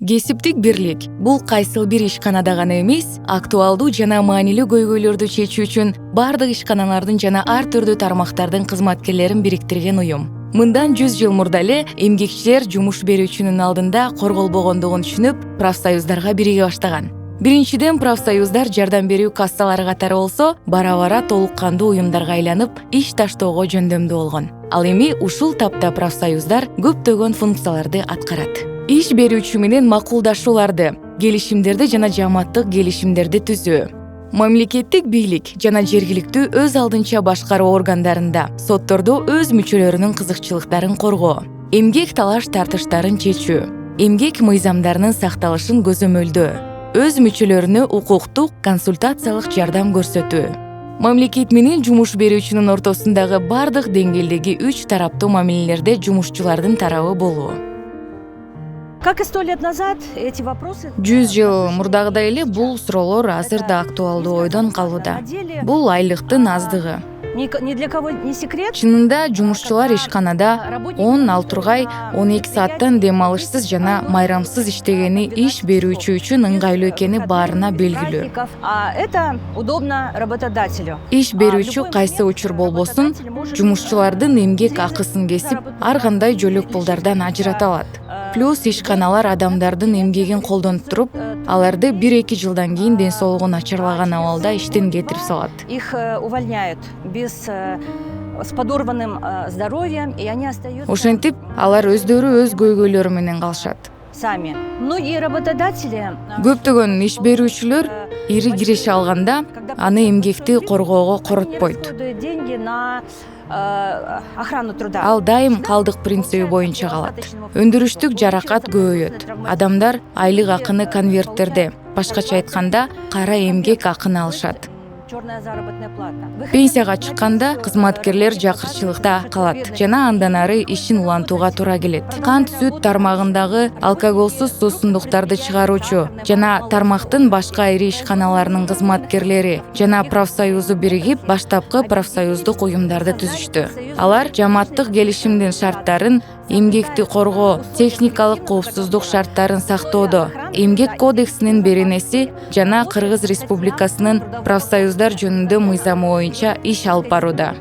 Кесиптик бирлик бул кайсыл бир ишканада гана эмес, актуалдуу жана маанилүү көйгөйлөрдү чечүү үчүн бардык ишканалардын жана ар түрдүү тармактардын кызматкерлерин бириктирген уюм. Мындан 100 жыл мурда эле эмгекчилер жумуш берүүчүнүн алдында корголбогондугун түшүнүп, профсоюздарга бириге баштаган. Биринчиден, профсоюздар жардам берүү кассалары катары болсо, бара-бара толук кандуу уюмдарга айланып, иш таштоого жөндөмдүү болгон. Ал эми ушул тапта профсоюздар көптөгөн функцияларды аткарат. Иш берүүчү менен макулдашууларды, келишимдерди жана жааматтык келишимдерди түзүү. Мамлекеттик бийлик жана жергиликтүү өз алдынча башкаруу органдарында соттордо өз мүчөлөрүнүн кызыкчылыктарын коргоо, эмгек талаш тартыштарын чечүү, эмгек мыйзамдарынын сакталышын көзөмөлдөө, өз мүчөлөрүнө укуктук консультациялык жардам көрсөтүү. Мамлекет менен жумуш берүүчүнүн ортосундагы бардык деңгээлдеги 3 тараптуу мамилелерде жумушчулардын тарабы болуу. Как и 100 лет назад, эти вопросы... 100 жыл мурдагыдай эле бул суроолор азыр да актуалдуу ойдон калууда. Бул айлыктын аздыгы. Ни для кого не секрет. Чынында жумушчулар ишканада 10 тургай 12 сааттан дем алышсыз жана майрамсыз иштегени иш берүүчү үчүн ыңгайлуу экени баарына белгилүү. А это удобно работодателю. Иш берүүчү кайсы учур болбосун, жумушчулардын эмгек акысын кесип, ар кандай жөлөк пулдардан ажырата алат. Плюс ишканалар адамдардын эмгегин колдонуп туруп, аларды 1-2 жылдан кийин ден соолугу начарлаган абалда иштен кетирип салат. Их увольняют с подорванным здоровьем, и они остаются... Ошентип, алар өздөрү өз көйгөйлөрү менен калышат. Сами. Многие работодатели... Көптөгөн иш берүүчүлөр ири киреше алганда аны эмгекти коргоого коротпойт. Деньги на охрану труда. Ал дайым калдык принциби боюнча калат. Өндүрүштүк жаракат көбөйөт. Адамдар айлык акыны конверттерде, башкача айтканда, кара эмгек акын алышат. Черная заработная плата. Пенсияга чыкканда кызматкерлер жакырчылыкта калат жана андан ары ишин улантууга туура келет. Кант сүт тармагындагы алкоголсуз суусундуктарды чыгаруучу жана тармактын башка ири ишканаларынын кызматкерлери жана профсоюзу биригип, баштапкы профсоюздук уюмдарды түзүштү. Алар жааматтык келишимдин шарттарын, эмгекти коргоо, техникалык коопсуздук шарттарын сактоодо, эмгек кодексинин беренеси жана Кыргыз Республикасынын профсоюздар жөнүндө мыйзамы боюнча иш алып барууда.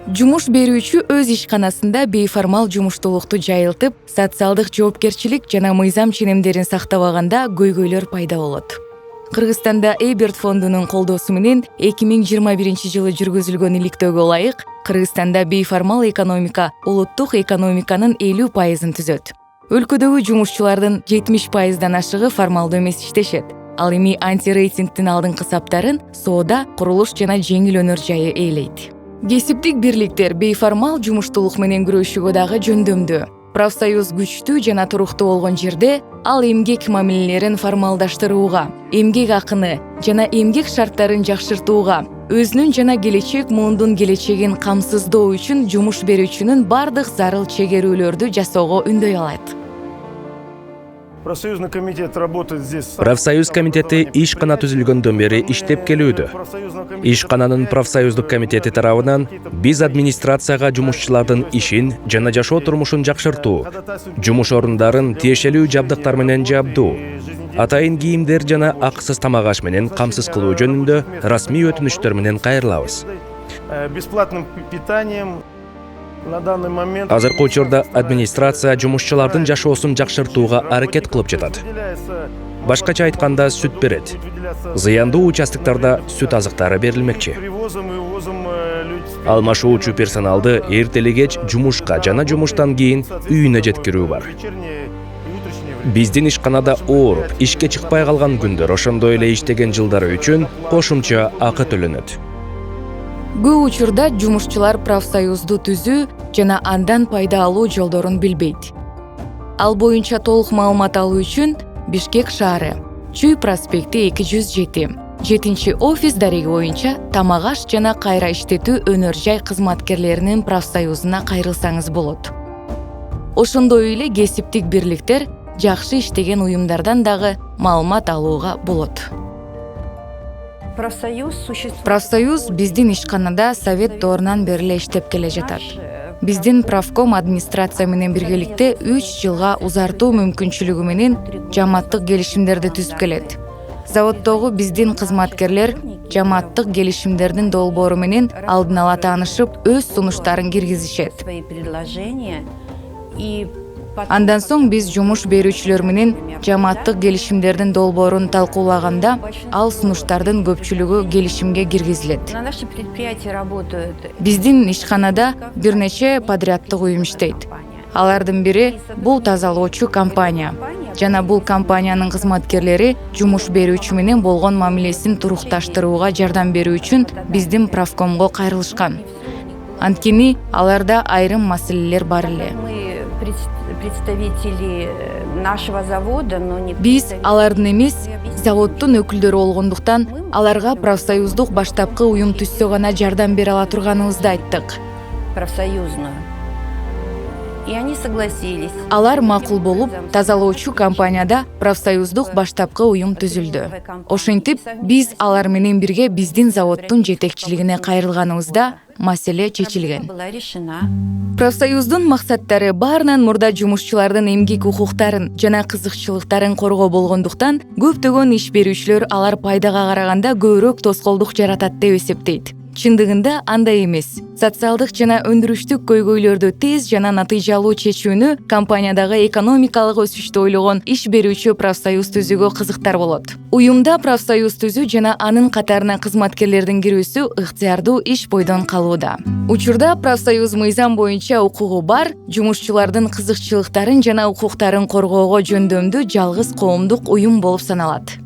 Жумуш берүүчү өз ишканасында бейформал жумуштуулукту жайылтып, социалдык жоопкерчилик жана мыйзам ченемдерин сактабаганда көйгөйлөр пайда болот. Кыргызстанда Эйберт фондунун колдоосу менен 2021 жылы жүргүзүлгөн иликтөөгө ылайык, Кыргызстанда бейформал экономика улуттук экономиканын 50%-ын түзөт. Өлкөдөгү жумушчулардын 70%-дан ашыгы формалдуу эмес иштешет. Ал эми антирейтингдин алдыңкы саптарын соода, курулуш жана жеңил өнөр жайы ээлейт. Кесиптик бирликтер бейформал жумуштуулук менен күрөшүүгө дагы жөндөмдүү. Профсоюз күчтүү жана туруктуу болгон жерде ал эмгек мамилелерин формалдаштырууга, эмгек акыны жана эмгек шарттарын жакшыртууга, өзүнүн жана келечек муундун келечегин камсыздоо үчүн жумуш берүүчүнүн бардык зарыл чегерүүлөрдү жасоого үндөй алат. Профсоюз комитети ишкана түзүлгөндөн бери иштеп келүүдө. Ишкананын профсоюздук комитети тарабынан биз администрацияга жумушчулардын ишин жана жашоо турмушун жакшыртуу, жумуш орундарын тиешелүү жабдыктар менен жабдуу, атайын кийимдер жана акысыз тамак аш менен камсыз кылуу жөнүндө расмий өтүнүчтөр менен кайрылабыз. Бесплатным питанием. Азыркы учурда администрация жумушчулардын жашоосун жакшыртууга аракет кылып жатат. Башкача айтканда сүт берет. Зыяндуу участоктарда сүт азыктары берилмекчи. Алмашуучу персоналды эртели кеч жумушка жана жумуштан кийин үйүнө жеткирүү бар. Биздин ишканада ооруп, ишке чыкпай калган күндөр, ошондой эле иштеген жылдары үчүн кошумча акы төлөнөт. Көп учурда жумушчулар профсоюзду түзүү жана андан пайда алуу жолдорун билбейт. Ал боюнча толук маалымат алуу үчүн Бишкек шаары, Чүй проспекти 207, 7-офис дареги боюнча тамак аш жана кайра иштетүү өнөр жай кызматкерлеринин профсоюзуна кайрылсаңыз болот. Ошондой эле кесиптик бирликтер жакшы иштеген уюмдардан дагы маалымат алууга болот. Профсоюз Профсоюз биздин ишканада совет доорунан бери эле иштеп келе жатат. биздин правком администрация менен биргеликте 3 жылга узартуу мүмкүнчүлүгү менен жамааттык келишимдерди түзүп келет. Заводдогу биздин кызматкерлер жамааттык келишимдердин долбоору менен алдын ала таанышып, өз сунуштарын киргизишет. Андан соң биз жумуш берүүчүлөр менен жамааттык келишимдердин долбоорун талкуулаганда, ал сунуштардын көпчүлүгү келишимге киргизилет. Биздин ишканада бир нече подряддык уюм иштейт. Алардын бири бул тазалоочу компания. Жана бул компаниянын кызматкерлери жумуш берүүчү менен болгон мамилесин турукташтырууга жардам берүү үчүн биздин правкомго кайрылышкан. Анткени аларда айрым маселелер бар эле. Биз алардын эмес, заводдун өкүлдөрү болгондуктан аларга профсоюздук баштапкы уюм түзсө гана жардам бере ала турганыбызды айттык. Алар макул болуп, тазалоочу компанияда профсоюздук баштапкы уюм түзүлдү. Ошентип, биз алар менен бирге биздин заводдун жетекчилигине кайрылганыбызда маселе чечилген. Профсоюздун максаттары баарынан мурда жумушчулардын эмгек укуктарын жана кызыкчылыктарын коргоо болгондуктан, көптөгөн иш берүүчүлөр алар пайдага караганда көбүрөөк тоскоолдук жаратат деп эсептейт. Чындыгында андай эмес. Социалдык жана өндүрүштүк көйгөйлөрдү тез жана натыйжалуу чечүүнү компаниядагы экономикалык өсүштү ойлогон иш берүүчү профсоюз түзүүгө кызыктар болот. Уюмда профсоюз түзүү жана анын катарына кызматкерлердин кирүүсү ыктыярдуу иш бойдон калууда. Учурда профсоюз мыйзам боюнча укугу бар, жумушчулардын кызыкчылыктарын жана укуктарын коргоого жөндөмдүү жалгыз коомдук уюм болуп саналат.